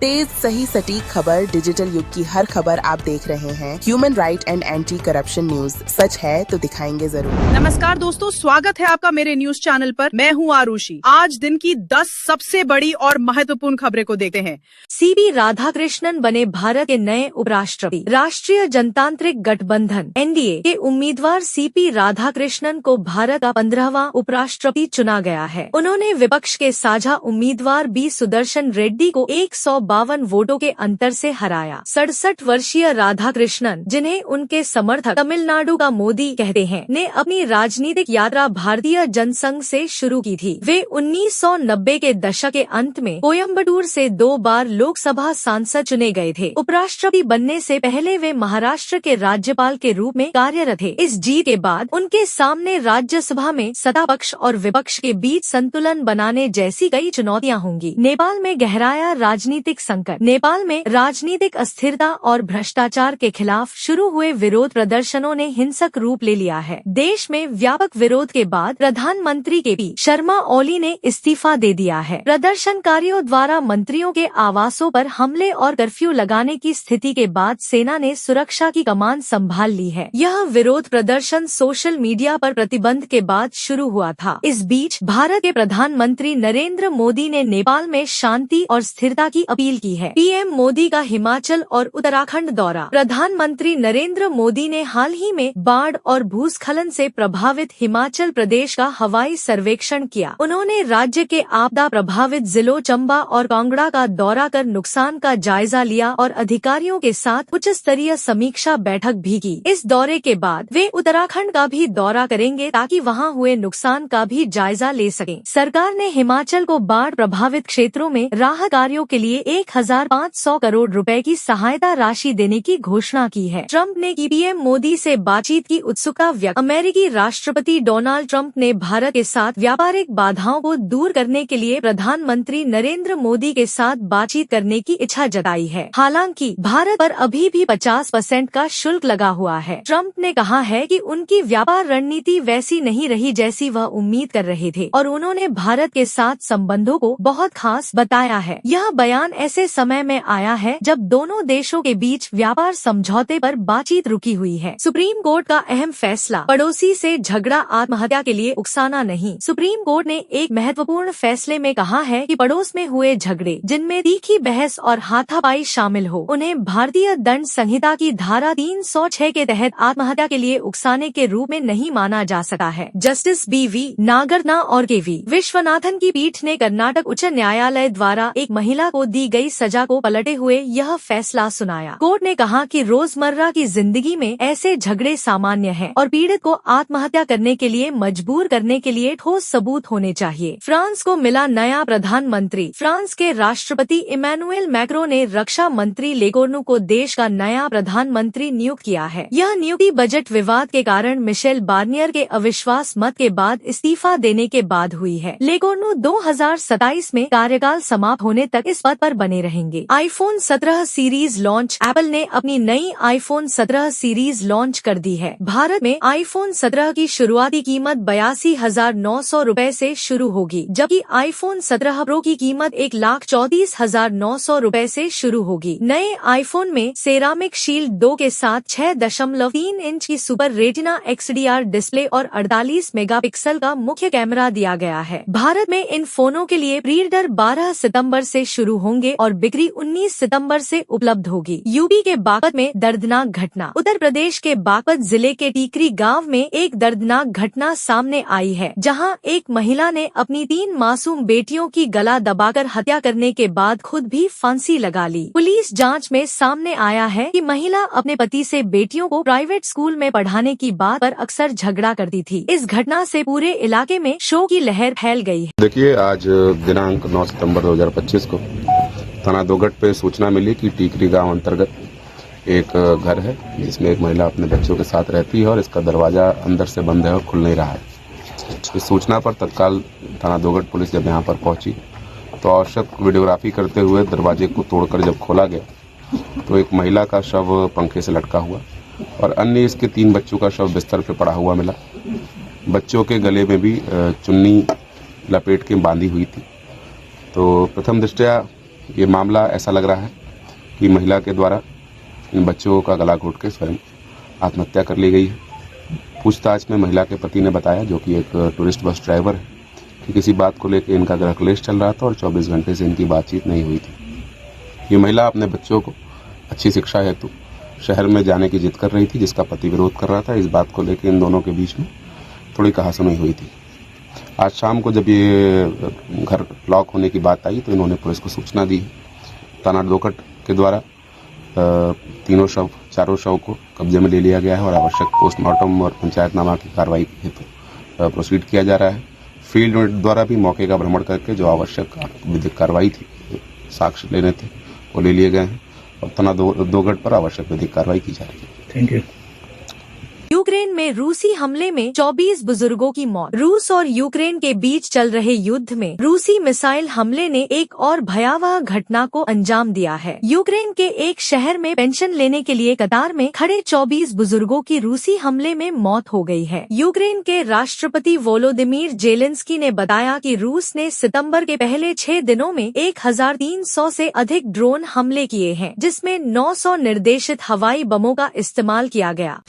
तेज सही सटीक खबर, डिजिटल युग की हर खबर आप देख रहे हैं human right and anti corruption news. सच है तो दिखाएंगे जरूर। नमस्कार दोस्तों, स्वागत है आपका मेरे न्यूज चैनल पर। मैं हूं आरुषि। आज दिन की 10 सबसे बड़ी और महत्वपूर्ण खबरें को देखते हैं। सीवी राधाकृष्णन बने भारत के नए उपराष्ट्रपति। राष्ट्रीय जनतांत्रिक गठबंधन (एनडीए) के उम्मीदवार सीपी राधाकृष्णन को भारत का 15वां उपराष्ट्रपति चुना गया है। उन्होंने विपक्ष के साझा उम्मीदवार बी सुदर्शन रेड्डी को 152 वोटों के अंतर से हराया। 67 वर्षीय राधाकृष्णन, जिन्हें उनके समर्थक तमिलनाडु का मोदी कहते हैं, ने अपनी राजनीतिक यात्रा भारतीय जनसंघ से शुरू की थी। वे 1990 के दशक के अंत में कोयम्बटूर से 2 बार लोकसभा सांसद चुने गए थे। उपराष्ट्रपति बनने से पहले वे महाराष्ट्र के राज्यपाल के रूप में कार्यरत थे। इस जीत के बाद उनके सामने राज्यसभा में सत्ता पक्ष और विपक्ष के बीच संतुलन बनाने जैसी कई चुनौतियां होंगी। नेपाल में गहराया राजनीतिक संकट। नेपाल में राजनीतिक अस्थिरता और भ्रष्टाचार के खिलाफ शुरू हुए विरोध प्रदर्शनों ने हिंसक रूप ले लिया है। देश में व्यापक विरोध के बाद प्रधानमंत्री के.पी. शर्मा ओली ने इस्तीफा दे दिया है। प्रदर्शनकारियों द्वारा मंत्रियों के आवासों पर हमले और कर्फ्यू लगाने की स्थिति के बाद सेना ने सुरक्षा की कमान संभाल ली है। यह विरोध प्रदर्शन सोशल मीडिया पर प्रतिबंध के बाद शुरू हुआ था। इस बीच भारत के प्रधानमंत्री नरेंद्र मोदी ने नेपाल में शांति और स्थिरता की अपील की है। पीएम मोदी का हिमाचल और उत्तराखंड दौरा। प्रधानमंत्री नरेंद्र मोदी ने हाल ही में बाढ़ और भूस्खलन से प्रभावित हिमाचल प्रदेश का हवाई सर्वेक्षण किया। उन्होंने राज्य के आपदा प्रभावित जिलों चंबा और कांगड़ा का दौरा कर नुकसान का जायजा लिया और अधिकारियों के साथ उच्च स्तरीय समीक्षा बैठक भी की। इस दौरे के बाद वे उत्तराखंड का भी दौरा करेंगे ताकि वहां हुए नुकसान का भी जायजा ले सकें। सरकार ने हिमाचल को बाढ़ प्रभावित क्षेत्रों में राहत कार्यों के लिए 1500 करोड़ रुपए की सहायता राशि देने की घोषणा की है। ट्रंप ने की पीएम मोदी से बातचीत की उत्सुकता व्यक्त। अमेरिकी राष्ट्रपति डोनाल्ड ट्रंप ने भारत के साथ व्यापारिक बाधाओं को दूर करने के लिए प्रधानमंत्री नरेंद्र मोदी के साथ बातचीत करने की इच्छा जताई है। हालांकि भारत पर अभी भी 50% का शुल्क लगा हुआ है। ट्रंप ने कहा है कि उनकी व्यापार रणनीति वैसी नहीं रही जैसी वह उम्मीद कर रहे थे और उन्होंने भारत के साथ संबंधों को बहुत खास बताया है। यह बयान ऐसे समय में आया है जब दोनों देशों के बीच व्यापार समझौते पर बातचीत रुकी हुई है। सुप्रीम कोर्ट का अहम फैसला। पड़ोसी से झगड़ा आत्महत्या के लिए उकसाना नहीं। सुप्रीम कोर्ट ने एक महत्वपूर्ण फैसले में कहा है कि पड़ोस में हुए झगड़े जिनमें तीखी बहस और हाथापाई शामिल हो, उन्हें भारतीय दंड संहिता की धारा 306 के तहत आत्महत्या के लिए उकसाने के रूप में नहीं माना जा सकता है। Justice BV. नागरना और के.वी. विश्वनाथन की पीठ ने कर्नाटक उच्च न्यायालय द्वारा एक महिला को दी गई सजा को पलटे हुए यह फैसला सुनाया। कोर्ट ने कहा कि रोजमर्रा की जिंदगी में ऐसे झगड़े सामान्य हैं और पीड़ित को आत्महत्या करने के लिए मजबूर करने के लिए ठोस सबूत होने चाहिए। फ्रांस को मिला नया प्रधानमंत्री। फ्रांस के राष्ट्रपति इमैनुएल मैक्रों ने रक्षा मंत्री लेकोर्नु को देश का नया प्रधानमंत्री नियुक्त किया है। यह नियुक्ति बजट विवाद के कारण मिशेल बार्नियर के अविश्वास मत के बाद इस्तीफा देने के बाद हुई है। लेकोर्नु 2027 में कार्यकाल समाप्त होने तक इस पद पर बने रहेंगे। IPhone 17 series launch. एप्पल ने अपनी नई आईफोन 17 सीरीज लॉन्च कर दी है। भारत में आईफोन 17 की शुरुआती कीमत 82,900 रूपए से शुरू होगी, जबकि आईफोन 17 प्रो की कीमत 1,34,900 रूपए से शुरू होगी। नए आईफोन में सेरामिक शील्ड 2 के साथ 6.3 इंच की सुपर रेटिना XDR डिस्प्ले और 48 मेगापिक्सल का मुख्य कैमरा दिया गया है। भारत में इन फोनों के लिए प्री ऑर्डर 12 सितंबर से शुरू होंगे और बिक्री 19 सितंबर से उपलब्ध होगी। यूपी के बागपत में दर्दनाक घटना। उत्तर प्रदेश के बागपत जिले के टीकरी गांव में एक दर्दनाक घटना सामने आई है, जहां एक महिला ने अपनी 3 मासूम बेटियों की गला दबाकर हत्या करने के बाद खुद भी फांसी लगा ली। पुलिस जांच में सामने आया है कि महिला अपने पति से बेटियों को प्राइवेट स्कूल में पढ़ाने की बात पर अक्सर झगड़ा करती थी। इस घटना से पूरे इलाके में शोक की लहर फैल गई है। देखिए, आज दिनांक 9 सितंबर 2025 को थाना दोगट पे सूचना मिली कि टीकरी गांव अंतर्गत एक घर है जिसमें एक महिला अपने बच्चों के साथ रहती है और इसका दरवाजा अंदर से बंद है और खुल नहीं रहा है। इस सूचना पर तत्काल थाना दोगट पुलिस जब यहाँ पर पहुंची तो आवश्यक वीडियोग्राफी करते हुए दरवाजे को तोड़कर जब खोला गया तो एक महिला का शव पंखे से लटका हुआ और अन्य इसके 3 बच्चों का शव बिस्तर पर पड़ा हुआ मिला। बच्चों के गले में भी चुन्नी लपेट के बांधी हुई थी। तो प्रथम दृष्टया ये मामला ऐसा लग रहा है कि महिला के द्वारा इन बच्चों का गला घोट के स्वयं आत्महत्या कर ली गई है। पूछताछ में महिला के पति ने बताया, जो कि एक टूरिस्ट बस ड्राइवर है, कि किसी बात को लेकर इनका गृह क्लेश चल रहा था और 24 घंटे से इनकी बातचीत नहीं हुई थी। ये महिला अपने बच्चों को अच्छी शिक्षा हेतु शहर में जाने की जिद कर रही थी, जिसका पति विरोध कर रहा था। इस बात को लेकर इन दोनों के बीच में थोड़ी कहासुनी हुई थी। आज शाम को जब ये घर लॉक होने की बात आई तो इन्होंने पुलिस को सूचना दी। थाना दोगट के द्वारा चारों शव को कब्जे में ले लिया गया है और आवश्यक पोस्टमार्टम और पंचायतनामा की कार्रवाई हेतु प्रोसीड किया जा रहा है। फील्ड द्वारा भी मौके का भ्रमण करके जो आवश्यक विधिक कार्रवाई थी, साक्ष्य लेने थे, वो ले लिए गए हैं और थाना दोगट पर आवश्यक विधिक कार्रवाई की जा रही है। Thank you. यूक्रेन में रूसी हमले में 24 बुजुर्गों की मौत। रूस और यूक्रेन के बीच चल रहे युद्ध में रूसी मिसाइल हमले ने एक और भयावह घटना को अंजाम दिया है। यूक्रेन के एक शहर में पेंशन लेने के लिए कतार में खड़े 24 बुजुर्गों की रूसी हमले में मौत हो गई है। यूक्रेन के राष्ट्रपति वोलोदिमीर जेलेंस्की ने बताया कि रूस ने सितंबर के पहले 6 दिनों में 1300 से अधिक ड्रोन हमले किए हैं, जिसमें 900 निर्देशित हवाई बमों का इस्तेमाल किया गया।